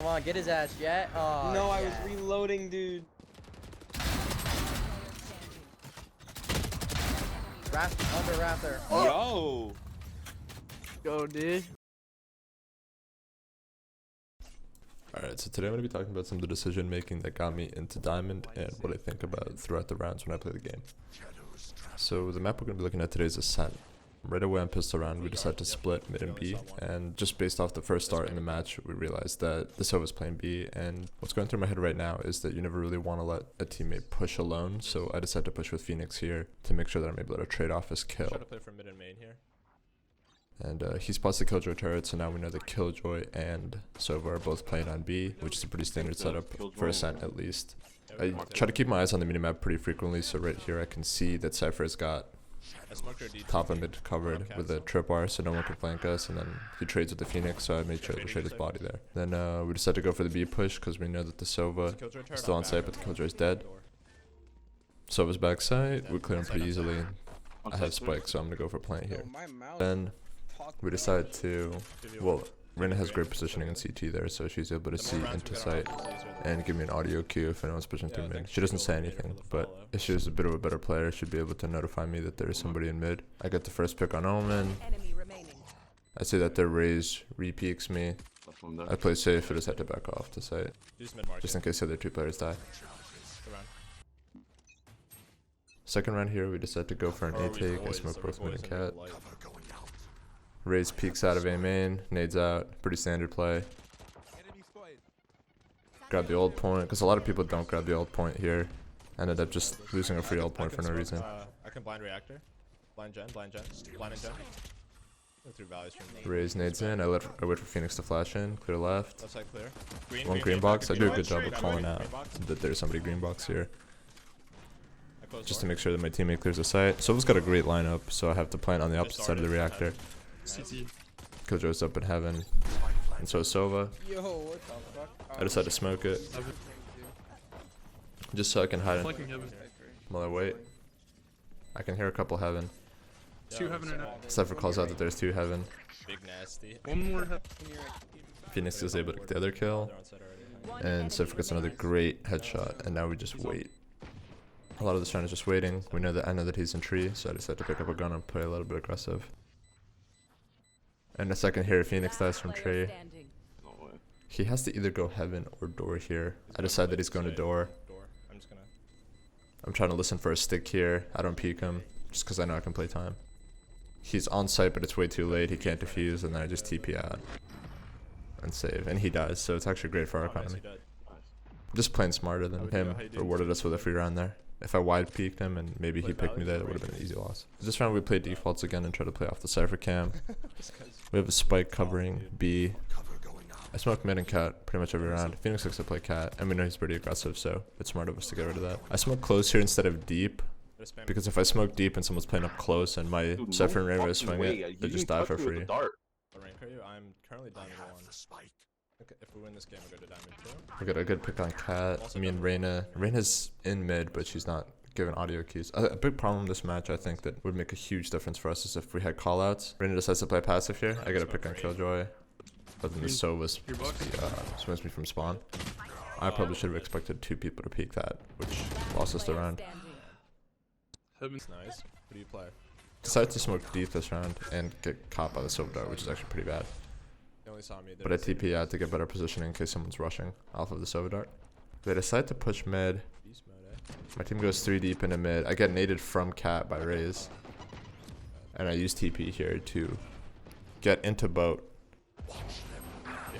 Come on, get his ass, Jet. Oh, No, I Jet. was reloading, dude. Under Raptor. Yo. Go, dude. Alright, so today I'm going to be talking about some of the decision making that got me into Diamond and what I think about throughout the rounds when I play the game. So the map we're going to be looking at today is Ascent. Right away on pistol round we decided to split mid and B, and just based off the first start in the match we realized that the Sova's playing B, and what's going through my head right now is that you never really want to let a teammate push alone, so I decided to push with Phoenix here to make sure that I'm able to trade off his kill. Try to play for mid and main here. And he spots the Killjoy turret, so now we know that Killjoy and Sova are both playing on B, which is a pretty standard setup for Ascent at least. I try to keep my eyes on the minimap pretty frequently, so right here I can see that Cypher's got top and mid covered with a trip bar, so no one can flank us, and then he trades with the Phoenix, so I made sure to trade his body there. Then we decided to go for the B push because we know that the Sova is still on site, but the Killjoy is dead. Sova's back site, we clear him pretty easily. I have spike, so I'm gonna go for plant here. Then we decide to, well, Reyna has great positioning in CT there, so she's able to see into sight and give me an audio cue if anyone's pushing through mid. She doesn't say anything, but if she was a bit of a better player, she'd be able to notify me that there is somebody in mid. I get the first pick on Omen. I see that their Raze re-peeks me. I play safe, I just had to back off to sight, just in case the other two players die. Second round here, we decide to go for an A take. I smoke both mid and cat. Raze peeks out of A main, nades out, pretty standard play. Grab the old point, because a lot of people don't grab the old point here. Ended up just losing a free old point for no reason. I can blind reactor. Blind and gen. Go through valleys from Raze nades in, I wait for Phoenix to flash in, clear left. left side clear. One green box, I do a good job of calling out that there's somebody green box here. Just to make sure that my teammate clears the site. Sova's got a great lineup, so I have to plant on the opposite side of the reactor. Killjoy's up in heaven, and so is Sova. Yo, what the fuck? I decided to smoke it, just so I can hide it while I wait. I can hear a couple heaven. Two heaven or not? Cypher calls out that there's two heaven. Big nasty. One more heaven. Phoenix is able to get the other kill, and Cypher gets another great headshot, and now we just wait. A lot of this round is just waiting. I know that he's in tree, so I decided to pick up a gun and play a little bit aggressive. And a second here, Phoenix dies from tree. He has to either go heaven or door here. I decide that he's going to door. I'm trying to listen for a stick here. I don't peek him, just because I know I can play time. He's on site, but it's way too late. He can't defuse, and then I just TP out and save. And he dies, so it's actually great for our economy. Just playing smarter than him rewarded us with a free round there. If I wide peeked him and maybe he picked me there, that would have been an easy loss. This round we play defaults again and try to play off the Cypher cam. We have a spike covering B. I smoke mid and cat pretty much every round. Phoenix likes to play cat, and we know he's pretty aggressive, so it's smart of us to get rid of that. I smoke close here instead of deep, because if I smoke deep and someone's playing up close and my Cypher and Rainbow swing it, they just die for free. I'm currently diamond 1. Okay, if we win this game, we go to diamond 2. We got a good pick on cat. Me and Reyna. Reyna's in mid, but she's not given audio keys. A big problem this match, I think, that would make a huge difference for us is if we had callouts. Reyna decides to play passive here. I get a pick on Killjoy, but then the Sova swims me from spawn. I probably should have expected two people to peek that, which lost us the round. Heaven's nice. What do you play? Decided to smoke deep this round and get caught by the Sova dart, which is actually pretty bad. But I TP out to get better positioning in case someone's rushing off of the Sova dart. They decide to push mid. My team goes 3 deep into mid. I get naded from cat by Raze. And I use TP here to get into boat.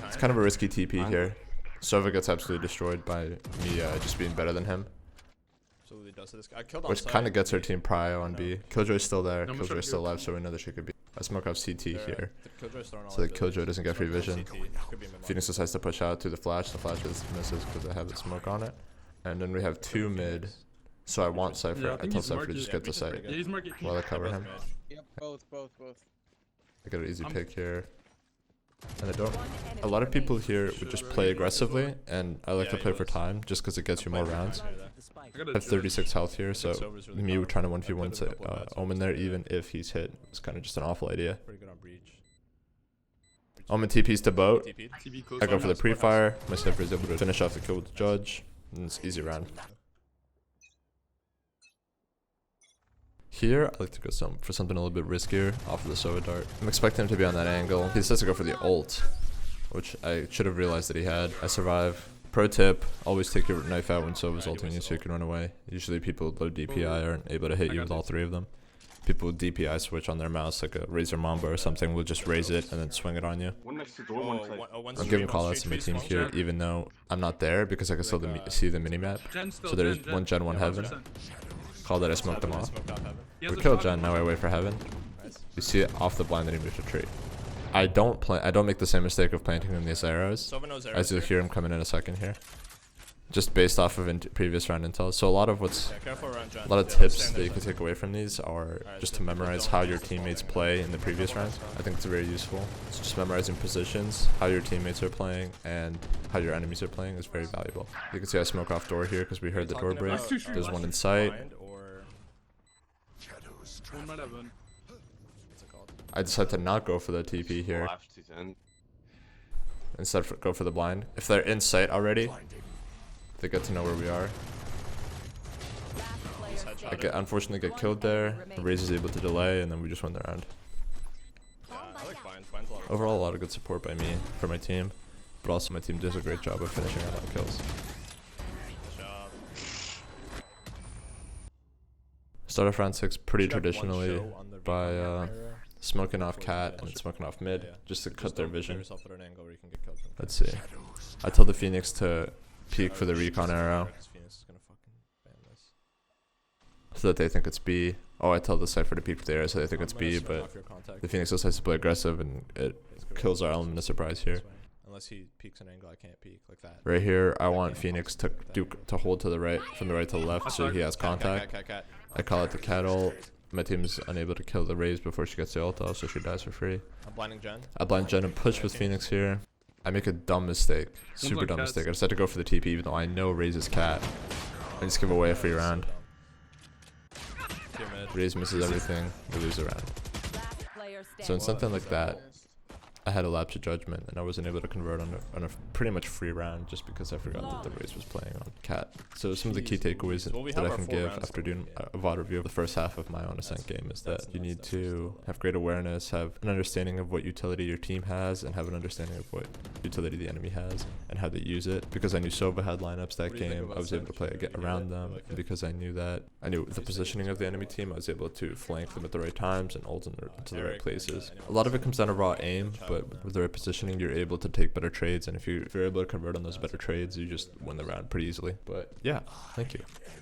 It's kind of a risky TP here. Sova gets absolutely destroyed by me just being better than him. Which kind of gets her team prio on B. Killjoy's still there. Killjoy's still alive, so we know that she could be. I smoke off CT here, so that Killjoy doesn't get free vision. Phoenix decides to push out through the flash. The flash misses because I have the smoke on it. And then we have 2 mid, so I want Cypher. I tell Cypher to just get the site while I cover him. Yep, both. I get an easy pick here. And I don't. A lot of people here would just play aggressively, and I like to play for time just because it gets you more rounds. I have 36 health here, so me trying to 1v1 Omen there, even if he's hit, is kind of just an awful idea. I'm gonna TP's to boat. TP. TP close. I go for the Courthouse, pre-fire. My sniper is able to finish off the kill with the judge. And it's easy round. Here, I like to go for something a little bit riskier off of the Sova dart. I'm expecting him to be on that angle. He decides to go for the ult, which I should have realized that he had. I survive. Pro tip, always take your knife out when Sova's ulting you so you can run away. Usually people with low DPI aren't able to hit you with all three of them. People with DPI switch on their mouse like a Razor Mamba or something will just raise it and then swing it on you. I'm giving callouts to my team here even though I'm not there because I can still see the minimap. So there's one Gen, one Heaven. Call that I smoked them off. We killed Gen, now I wait for Heaven. You see it off the blind that he moved to tree. I don't make the same mistake of planting in these arrows, as you'll hear him come in a second here. Just based off of previous round intel. So a lot of tips that you can take away from these are just to memorize how your teammates play in the previous rounds. I think it's very useful. So just memorizing positions, how your teammates are playing, and how your enemies are playing is very valuable. You can see I smoke off door here because we heard the door break. There's one in sight. I decided to not go for the TP here. Instead go for the blind. If they're in sight already, they get to know where we are. I unfortunately get killed there. Raze is able to delay, and then we just win the round. Overall, a lot of good support by me for my team, but also my team does a great job of finishing a lot of kills. Start off round 6 pretty traditionally by smoking off cat and smoking off mid just to cut their vision. Let's see. I told the Phoenix to peek for the recon arrow so that they think it's B. Oh, I tell the Cypher to peek for the arrow so they think it's B, but the Phoenix decides to play aggressive and it kills our element of surprise here. Unless he peeks an angle, I can't peek like that. Right here, I want Phoenix to hold to the right, from the right to the left, so he has contact. I call it the cat ult. My team's unable to kill the Raze before she gets the ult off, so she dies for free. I'm blinding Gen. I blind Gen and push with Phoenix here. I make a dumb mistake. Super dumb mistake. I decided to go for the TP even though I know Raze is cat. I just give away a free round. Raze misses everything. We lose the round. So in something like that, I had a lapse of judgment and I wasn't able to convert on a pretty much free round just because I forgot that the Raze was playing on cat. So some of the key takeaways that I can give after doing a VOD review of the first half of my own Ascent game is that you need to have great awareness, have an understanding of what utility your team has, and have an understanding of what utility the enemy has and how they use it. Because I knew Sova had lineups that game, I was able to play around them. And because I knew the positioning of the enemy team, I was able to flank them at the right times and ult into the right places. A lot of it comes down to raw aim, but with the right positioning, you're able to take better trades, and if you're able to convert on those better trades, you just win the round pretty easily. But yeah, thank you.